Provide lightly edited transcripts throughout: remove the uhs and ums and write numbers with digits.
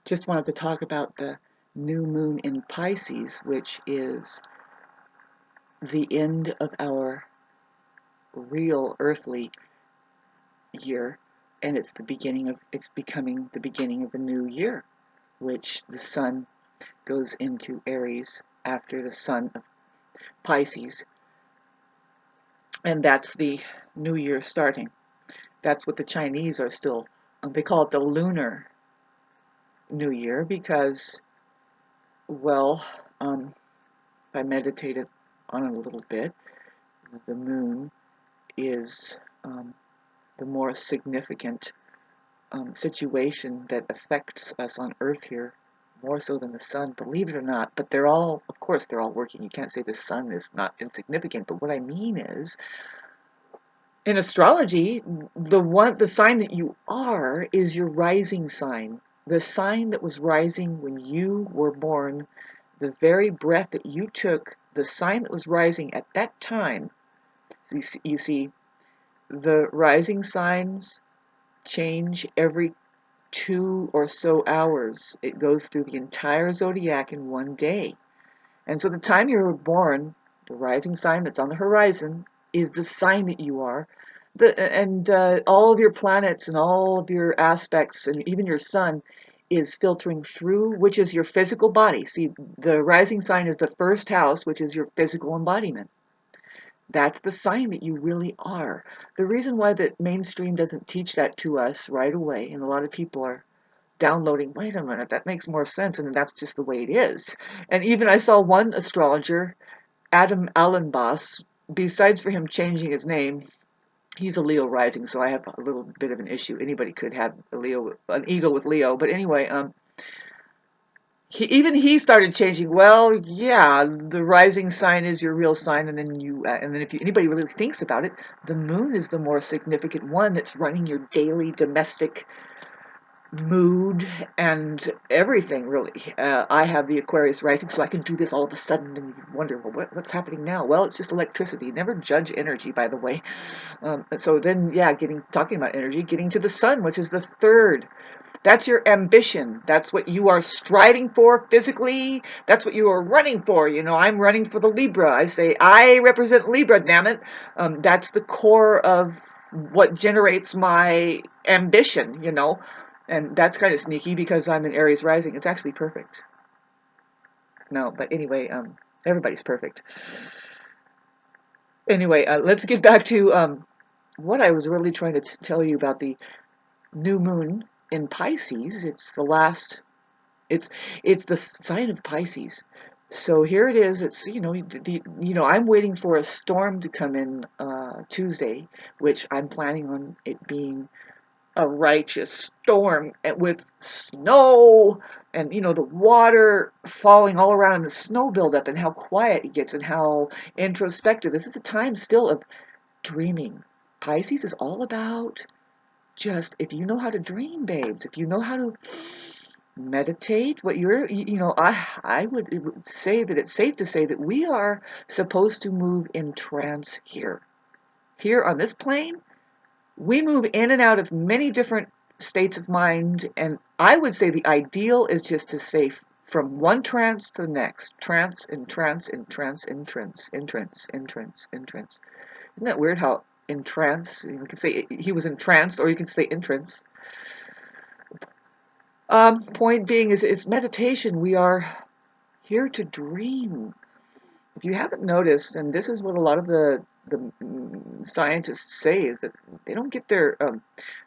Just wanted to talk about the new moon in Pisces, which is the end of our real earthly year, and it's becoming the beginning of a new year, which the sun goes into Aries after the sun of Pisces, and that's the new year starting. That's what the Chinese are still, they call it the Lunar New Year because, well, I meditated on it a little bit. The moon is the more significant situation that affects us on Earth here, more so than the sun, believe it or not. But they're all, of course, they're all working. You can't say the sun is not insignificant. But what I mean is, in astrology, the sign that you are is your rising sign. The sign that was rising when you were born, the very breath that you took, the sign that was rising at that time. So you see, the rising signs change every 2 or so hours. It goes through the entire zodiac in one day. And so the time you were born, the rising sign that's on the horizon, is the sign that you are. And all of your planets and all of your aspects and even your sun is filtering through, which is your physical body. See, the rising sign is the first house, which is your physical embodiment. That's the sign that you really are. The reason why the mainstream doesn't teach that to us right away, and a lot of people are downloading, wait a minute, that makes more sense, and that's just the way it is. And even I saw one astrologer, Adam Allenboss, besides for him changing his name, he's a Leo rising, so I have a little bit of an issue. Anybody could have an ego with Leo, but anyway, he started changing. Well, yeah, the rising sign is your real sign, and then if anybody really thinks about it, the moon is the more significant one that's running your daily domestic mood and everything, really. I have the Aquarius rising, so I can do this all of a sudden and you wonder, well, what's happening now? Well, it's just electricity. Never judge energy, by the way. So then, yeah, talking about energy, getting to the sun, which is the third. That's your ambition. That's what you are striving for physically. That's what you are running for. I'm running for the Libra. I say, I represent Libra, damn it. That's the core of what generates my ambition, And that's kind of sneaky because I'm an Aries rising. It's actually perfect. No, but anyway, everybody's perfect. Anyway, let's get back to what I was really trying to tell you about the new moon in Pisces. It's the sign of Pisces. So here it is. It's I'm waiting for a storm to come in Tuesday, which I'm planning on it being a righteous storm with snow and the water falling all around and the snow buildup and how quiet it gets and how introspective. This is a time still of dreaming. Pisces is all about just if you know how to dream, babes, if you know how to meditate, I would say that it's safe to say that we are supposed to move in trance here. Here on this plane, we move in and out of many different states of mind, and I would say the ideal is just to say from one trance to the next, trance and trance and trance and trance and trance and trance and trance. Isn't that weird how in trance, you can say he was entranced or you can say entrance. Point being is it's meditation. We are here to dream. If you haven't noticed, and this is what a lot of the scientists say, is that they don't get their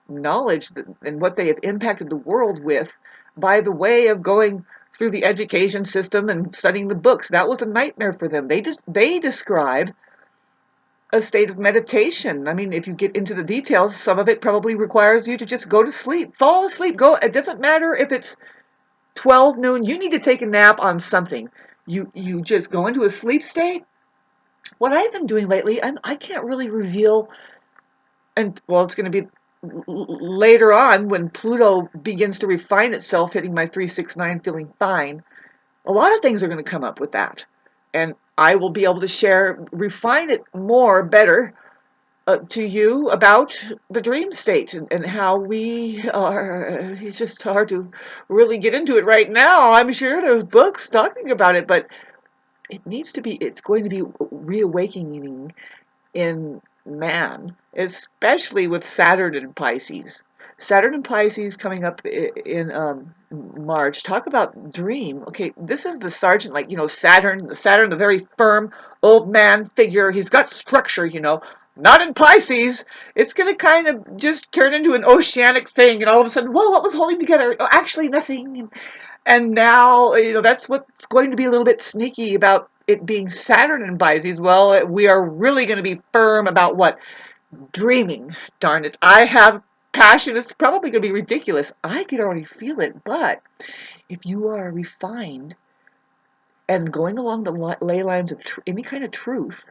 knowledge and what they have impacted the world with by the way of going through the education system and studying the books. That was a nightmare for them. They describe a state of meditation. I mean, if you get into the details, some of it probably requires you to just go to sleep, fall asleep. It doesn't matter if it's 12 noon. You need to take a nap on something. You just go into a sleep state. What I've been doing lately, I can't really reveal, and well, it's going to be later on when Pluto begins to refine itself, hitting my 369, feeling fine. A lot of things are going to come up with that. And I will be able to refine it more, better, to you about the dream state and how we are. It's just hard to really get into it right now. I'm sure there's books talking about it, but it's going to be reawakening in man, especially with Saturn and Pisces. Saturn and Pisces coming up in March. Talk about dream. Okay, this is the sergeant, like, Saturn, the very firm old man figure. He's got structure. Not in Pisces. It's going to kind of just turn into an oceanic thing, and all of a sudden, whoa, what was holding together? Oh, actually, nothing. And now, that's what's going to be a little bit sneaky about it being Saturn in Pisces. Well, we are really going to be firm about what? Dreaming. Darn it. I have passion. It's probably going to be ridiculous. I can already feel it. But if you are refined and going along the ley lines of any kind of truth,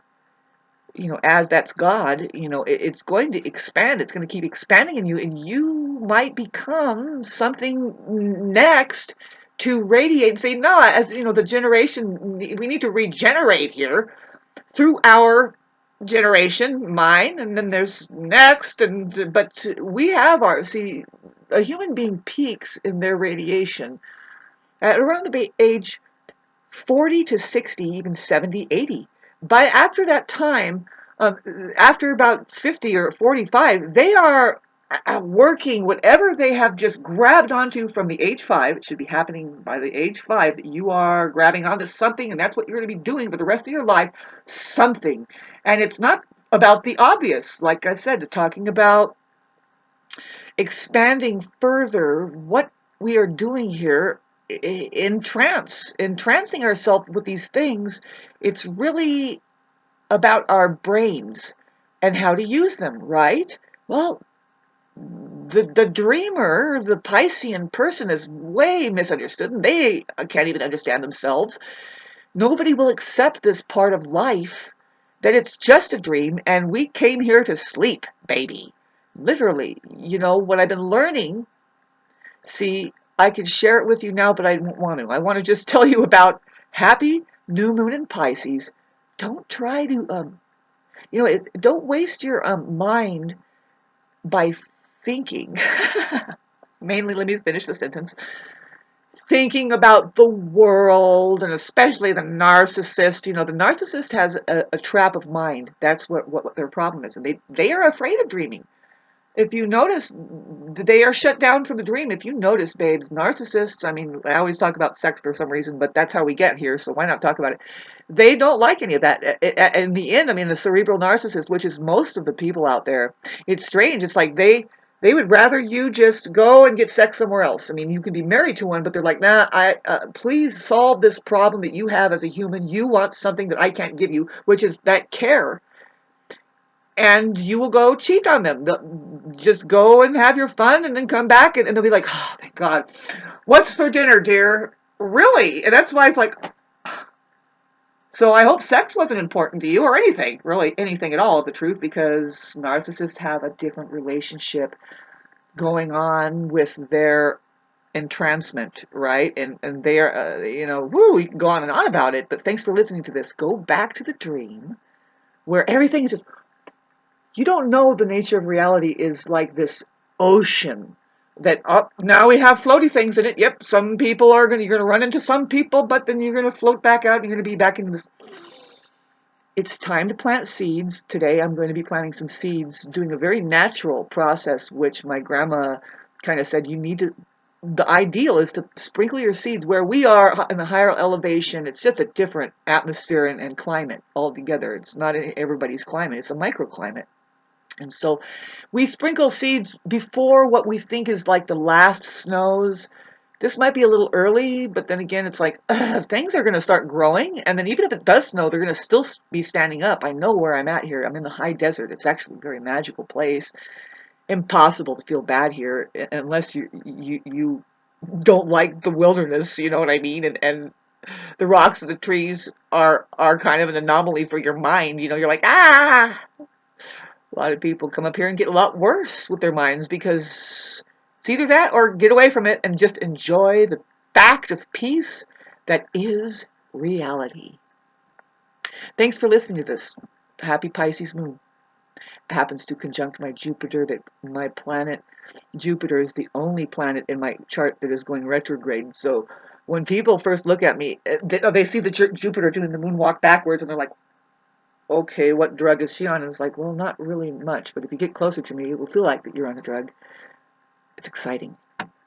as that's God, it's going to expand. It's going to keep expanding in you, and you might become something next to radiate and say, no, as the generation, we need to regenerate here through our generation, mine, and then there's next, but we have a human being peaks in their radiation at around the age 40 to 60, even 70, 80. After that time, after about 50 or 45, they are working whatever they have just grabbed onto from the age 5. It should be happening by the age 5 that you are grabbing onto something, and that's what you're going to be doing for the rest of your life, something. And it's not about the obvious. Like I said, talking about expanding further what we are doing here entrancing ourselves with these things. It's really about our brains and how to use them, right? Well, the dreamer, the Piscean person, is way misunderstood, and they can't even understand themselves. Nobody will accept this part of life, that it's just a dream, and we came here to sleep, baby. Literally, what I've been learning. See, I can share it with you now, but I don't want to. I want to just tell you about happy new moon in Pisces. Don't try to, don't waste your mind by thinking. Mainly, let me finish the sentence. Thinking about the world, and especially the narcissist. The narcissist has a trap of mind. That's what their problem is. And they are afraid of dreaming. If you notice, they are shut down from the dream. If you notice, babes, narcissists, I mean, I always talk about sex for some reason, but that's how we get here, so why not talk about it? They don't like any of that. In the end, I mean, the cerebral narcissist, which is most of the people out there, it's strange. It's like they would rather you just go and get sex somewhere else. I mean, you can be married to one, but they're like, nah, please solve this problem that you have as a human. You want something that I can't give you, which is that care. And you will go cheat on them. Just go and have your fun and then come back and they'll be like, oh, thank God. What's for dinner, dear? Really? And that's why it's like, so I hope sex wasn't important to you, or anything, really anything at all, the truth, because narcissists have a different relationship going on with their entrancement, right? And they're, we can go on and on about it, but thanks for listening to this. Go back to the dream where everything is just, you don't know the nature of reality is like this ocean that now we have floaty things in it. Yep, some people you're going to run into some people, but then you're going to float back out and you're going to be back into this. It's time to plant seeds. Today I'm going to be planting some seeds, doing a very natural process, which my grandma kind of said the ideal is to sprinkle your seeds where we are in a higher elevation. It's just a different atmosphere and climate altogether. It's not everybody's climate. It's a microclimate. And so we sprinkle seeds before what we think is like the last snows. This might be a little early, but then again, it's like things are going to start growing. And then even if it does snow, they're going to still be standing up. I know where I'm at here. I'm in the high desert. It's actually a very magical place. Impossible to feel bad here unless you don't like the wilderness, you know what I mean? And the rocks and the trees are kind of an anomaly for your mind. You're like, ah! A lot of people come up here and get a lot worse with their minds because it's either that or get away from it and just enjoy the fact of peace that is reality. Thanks for listening to this. Happy Pisces moon. happens to conjunct my Jupiter, that my planet Jupiter is the only planet in my chart that is going retrograde. So when people first look at me, they see the Jupiter doing the moon walk backwards, and they're like, okay, what drug is she on? And it's like, well, not really much, but if you get closer to me, it will feel like that you're on a drug. It's exciting.